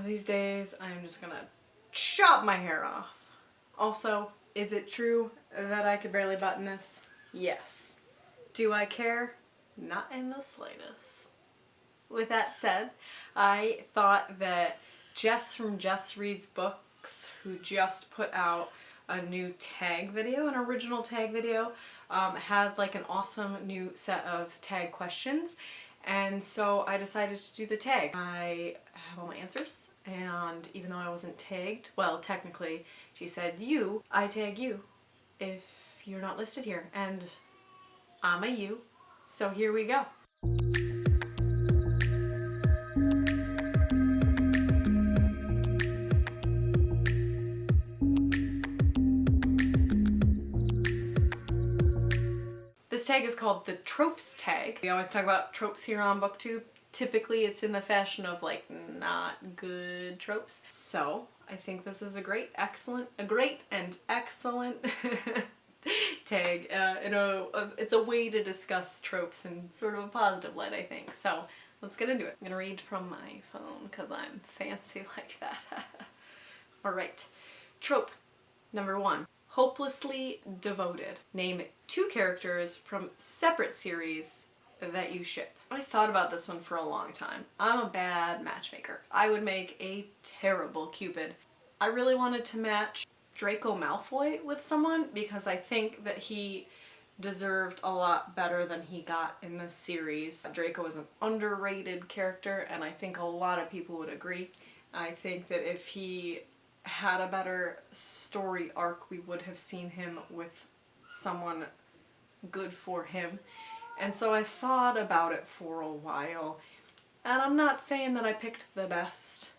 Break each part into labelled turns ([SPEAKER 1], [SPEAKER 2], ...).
[SPEAKER 1] of these days I'm just gonna chop my hair off. Also, is it true that I could barely button this? Yes. Do I care? Not in the slightest. With that said, I thought that Jess from Jess Reads Books, who just put out a new tag video, an original tag video, had like an awesome new set of tag questions. And so I decided to do the tag. I have all my answers, and even though I wasn't tagged, well, technically, she said, I tag you if you're not listed here. And I'm a you, so here we go. This tag is called the Tropes tag. We always talk about tropes here on BookTube. Typically it's in the fashion of like not good tropes. So I think this is a great and excellent tag. It's a way to discuss tropes in sort of a positive light, I think. So let's get into it. I'm gonna read from my phone because I'm fancy like that. Alright, trope number 1. Hopelessly devoted. Name 2 characters from separate series that you ship. I thought about this one for a long time. I'm a bad matchmaker. I would make a terrible Cupid. I really wanted to match Draco Malfoy with someone because I think that he deserved a lot better than he got in this series. Draco is an underrated character, and I think a lot of people would agree. I think that if he had a better story arc, we would have seen him with someone good for him. And so I thought about it for a while, and I'm not saying that I picked the best,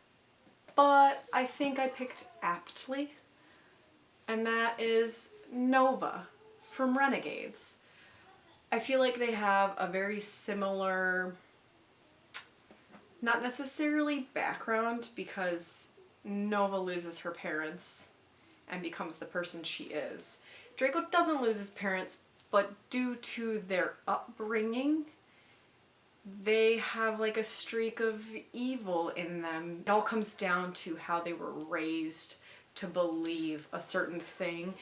[SPEAKER 1] but I think I picked aptly, and that is Nova from Renegades. I feel like they have a very similar, not necessarily background, because Nova loses her parents and becomes the person she is. Draco doesn't lose his parents, but due to their upbringing, they have like a streak of evil in them. It all comes down to how they were raised to believe a certain thing,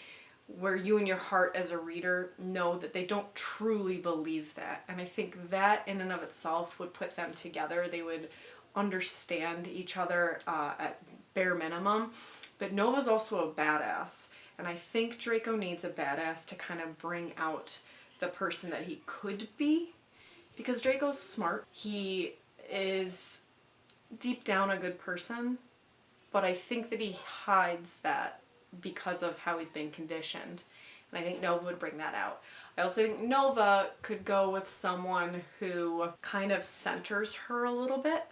[SPEAKER 1] where you in your heart as a reader know that they don't truly believe that. And I think that in and of itself would put them together. They would understand each other at bare minimum. But Nova's also a badass, and I think Draco needs a badass to kind of bring out the person that he could be, because Draco's smart. He is deep down a good person, but I think that he hides that because of how he's been conditioned, and I think Nova would bring that out. I also think Nova could go with someone who kind of centers her a little bit,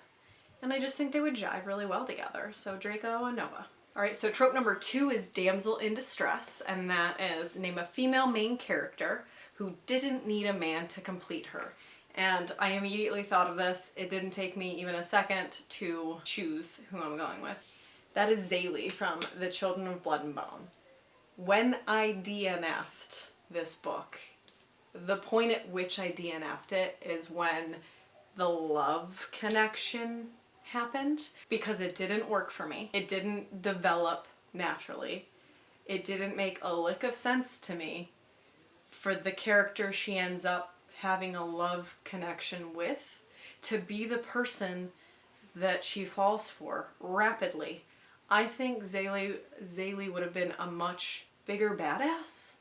[SPEAKER 1] and I just think they would jive really well together. So Draco and Nova. Alright, so trope number 2 is Damsel in Distress, and that is name a female main character who didn't need a man to complete her. And I immediately thought of this. It didn't take me even a second to choose who I'm going with. That is Zaylee from The Children of Blood and Bone. When I DNF'd this book, the point at which I DNF'd it is when the love connection happened, because it didn't work for me. It didn't develop naturally. It didn't make a lick of sense to me for the character she ends up having a love connection with to be the person that she falls for rapidly. I think Zaylee would have been a much bigger badass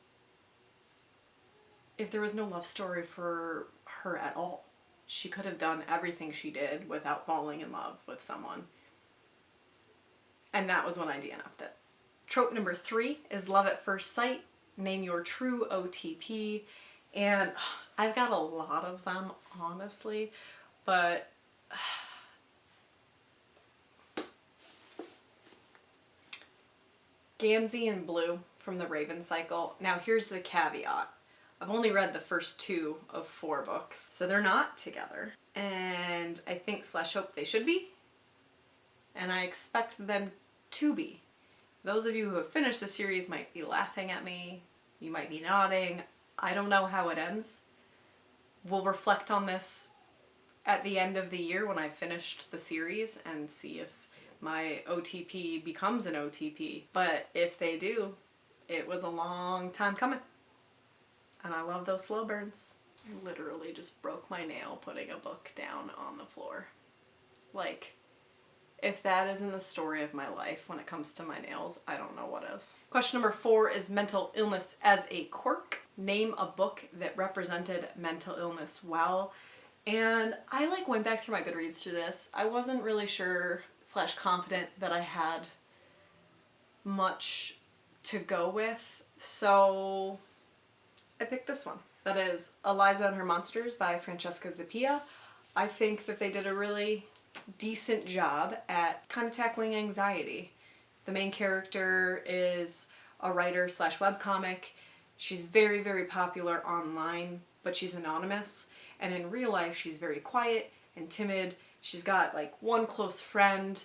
[SPEAKER 1] if there was no love story for her at all. She could have done everything she did without falling in love with someone. And that was when I DNF'd it. Trope number 3 is love at first sight. Name your true OTP. And I've got a lot of them, honestly, but Gansey and Blue from the Raven Cycle. Now here's the caveat. I've only read the first 2 of 4 books, so they're not together. And I think / hope they should be, and I expect them to be. Those of you who have finished the series might be laughing at me, you might be nodding. I don't know how it ends. We'll reflect on this at the end of the year when I've finished the series and see if my OTP becomes an OTP. But if they do, it was a long time coming. And I love those slow burns. I literally just broke my nail putting a book down on the floor. Like, if that isn't the story of my life when it comes to my nails, I don't know what is. Question number 4 is mental illness as a quirk. Name a book that represented mental illness well. And I went back through my Goodreads through this. I wasn't really sure / confident that I had much to go with, so I picked this one. That is Eliza and Her Monsters by Francesca Zappia. I think that they did a really decent job at kind of tackling anxiety. The main character is a writer / webcomic. She's very, very popular online, but she's anonymous. And in real life, she's very quiet and timid. She's got one close friend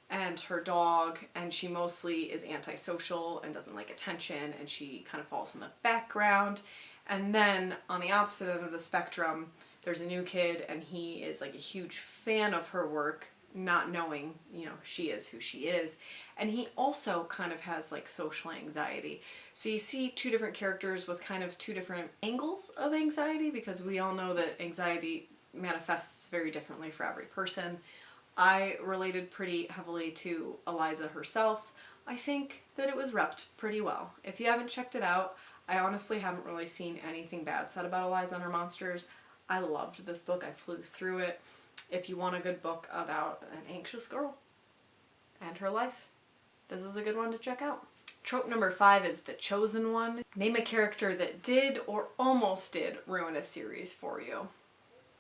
[SPEAKER 1] and her dog, and she mostly is antisocial and doesn't like attention, and she kind of falls in the background. And then on the opposite end of the spectrum, there's a new kid, and he is a huge fan of her work, not knowing, she is who she is. And he also kind of has social anxiety. So you see 2 different characters with kind of 2 different angles of anxiety, because we all know that anxiety manifests very differently for every person. I related pretty heavily to Eliza herself. I think that it was repped pretty well. If you haven't checked it out, I honestly haven't really seen anything bad said about Eliza and Her Monsters. I loved this book. I flew through it. If you want a good book about an anxious girl and her life, this is a good one to check out. Trope number 5 is The Chosen One. Name a character that did or almost did ruin a series for you.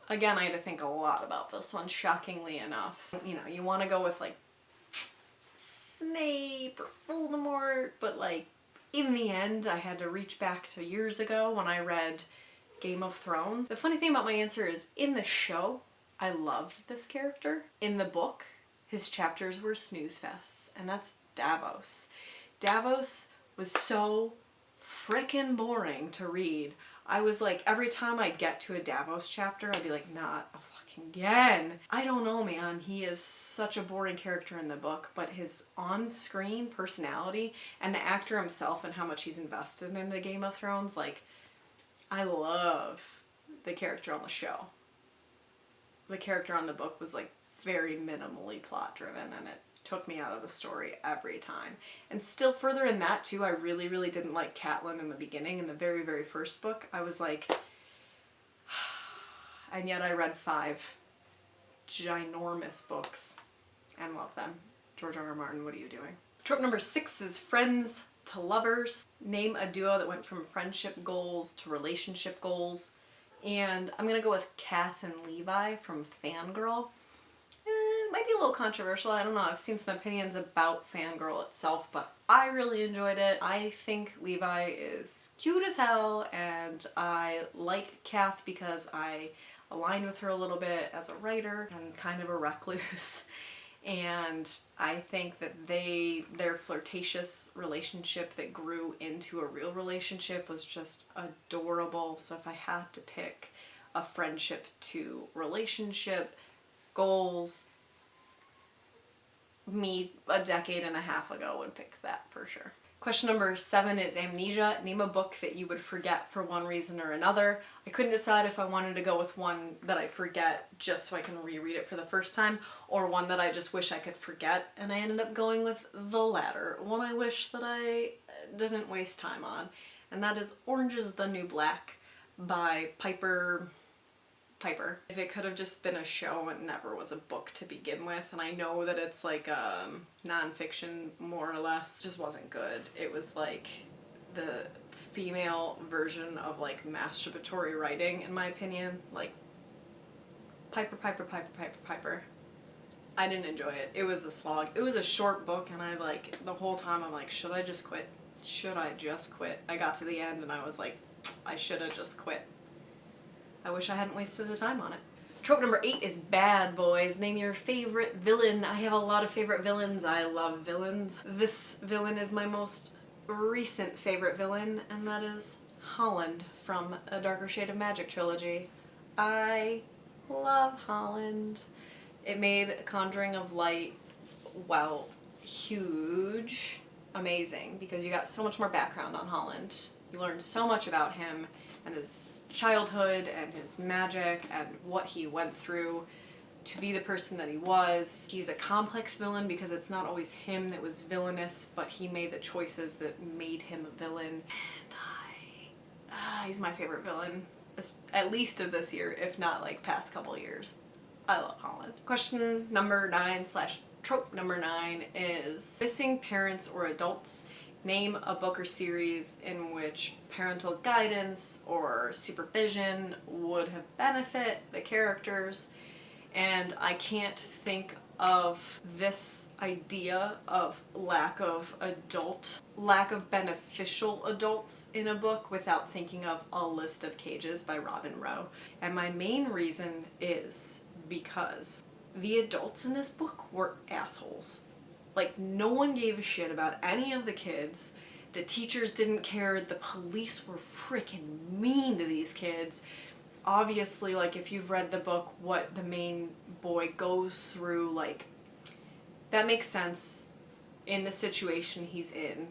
[SPEAKER 1] Again, I had to think a lot about this one, shockingly enough. You want to go with Snape or Voldemort, but in the end, I had to reach back to years ago when I read Game of Thrones. The funny thing about my answer is, in the show, I loved this character. In the book, his chapters were snooze fests, and that's Davos. Davos was so frickin' boring to read. I was every time I'd get to a Davos chapter, I'd be not fucking again. I don't know, man. He is such a boring character in the book, but his on-screen personality and the actor himself and how much he's invested into Game of Thrones, I love the character on the show. The character on the book was very minimally plot driven, and it took me out of the story every time. And still further in that too, I really, really didn't like Catelyn in the beginning. In the very, very first book, I was and yet I read 5 ginormous books and love them. George R. R. Martin, what are you doing? Trope number 6 is friends to lovers. Name a duo that went from friendship goals to relationship goals. And I'm gonna go with Kath and Levi from Fangirl. It might be a little controversial, I don't know. I've seen some opinions about Fangirl itself, but I really enjoyed it. I think Levi is cute as hell, and I like Kath because I aligned with her a little bit as a writer and kind of a recluse. And I think that their flirtatious relationship that grew into a real relationship was just adorable. So if I had to pick a friendship to relationship goals, me a decade and a half ago would pick that for sure. Question number 7 is Amnesia. Name a book that you would forget for one reason or another. I couldn't decide if I wanted to go with one that I forget just so I can reread it for the first time, or one that I just wish I could forget, and I ended up going with the latter. One I wish that I didn't waste time on, and that is Orange Is the New Black by Piper. If it could have just been a show, it never was a book to begin with, and I know that it's nonfiction more or less, just wasn't good. It was the female version of masturbatory writing, in my opinion. Piper. I didn't enjoy it. It was a slog. It was a short book, and I the whole time I'm should I just quit? Should I just quit? I got to the end and I was I should have just quit. I wish I hadn't wasted the time on it. Trope number 8 is bad boys. Name your favorite villain. I have a lot of favorite villains. I love villains. This villain is my most recent favorite villain, and that is Holland from A Darker Shade of Magic trilogy. I love Holland. It made Conjuring of Light while huge, amazing, because you got so much more background on Holland. You learned so much about him and his childhood and his magic and what he went through to be the person that he was. He's a complex villain because it's not always him that was villainous, but he made the choices that made him a villain. And he's my favorite villain, at least of this year, if not like past couple years. I love Holland. Question number 9 / trope number 9 is missing parents or adults. Name a book or series in which parental guidance or supervision would have benefit the characters. And I can't think of this idea of lack of beneficial adults in a book without thinking of A List of Cages by Robin Rowe. And my main reason is because the adults in this book were assholes. Like, no one gave a shit about any of the kids. The teachers didn't care. The police were freaking mean to these kids. Obviously, like, if you've read the book, what the main boy goes through, like, that makes sense in the situation he's in.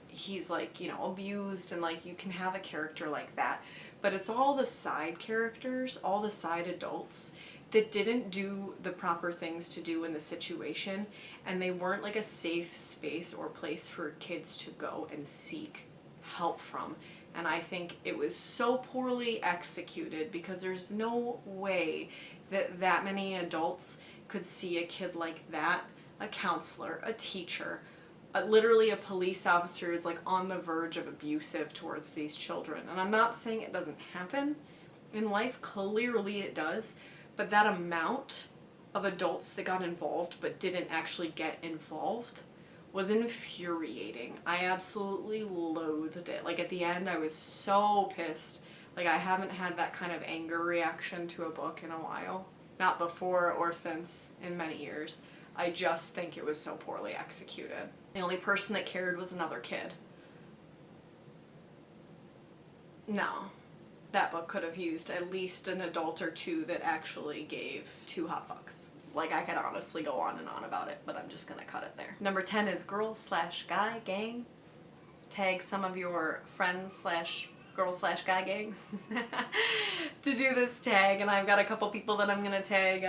[SPEAKER 1] He's, like, you know, abused, and, like, you can have a character like that. But it's all the side characters, all the side adults that didn't do the proper things to do in the situation, and they weren't like a safe space or place for kids to go and seek help from. And I think it was so poorly executed because there's no way that that many adults could see a kid like that, a counselor, a teacher, literally a police officer is like on the verge of abusive towards these children. And I'm not saying it doesn't happen in life, clearly it does, but that amount of adults that got involved but didn't actually get involved was infuriating. I absolutely loathed it. Like, at the end, I was so pissed. Like, I haven't had that kind of anger reaction to a book in a while. Not before or since in many years. I just think it was so poorly executed. The only person that cared was another kid. No. That book could have used at least an adult or two that actually gave two hot fucks. Like, I could honestly go on and on about it, but I'm just gonna cut it there. Number 10 is girl/guy gang. Tag some of your friends / girl/guy gangs to do this tag, and I've got a couple people that I'm gonna tag.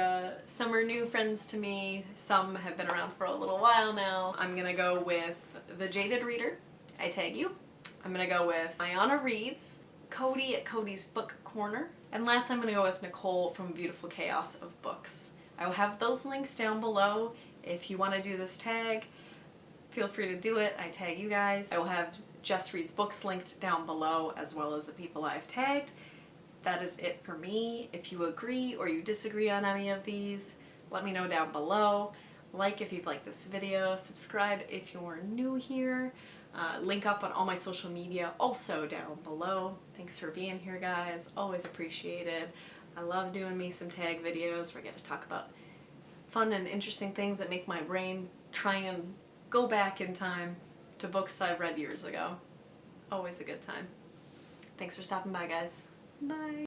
[SPEAKER 1] Some are new friends to me, some have been around for a little while now. I'm gonna go with The Jaded Reader. I tag you. I'm gonna go with Ayana Reads, Cody at Cody's Book Corner, and last I'm going to go with Nicole from Beautiful Chaos of Books. I will have those links down below. If you want to do this tag, feel free to do it. I tag you guys. I will have Jess Reads Books linked down below, as well as the people I've tagged. That is it for me. If you agree or you disagree on any of these, let me know down below. Like if you've liked this video, subscribe if you're new here. Link up on all my social media also down below. Thanks for being here, guys. Always appreciated. I love doing me some tag videos where I get to talk about fun and interesting things that make my brain try and go back in time to books I read years ago. Always a good time. Thanks for stopping by, guys. Bye.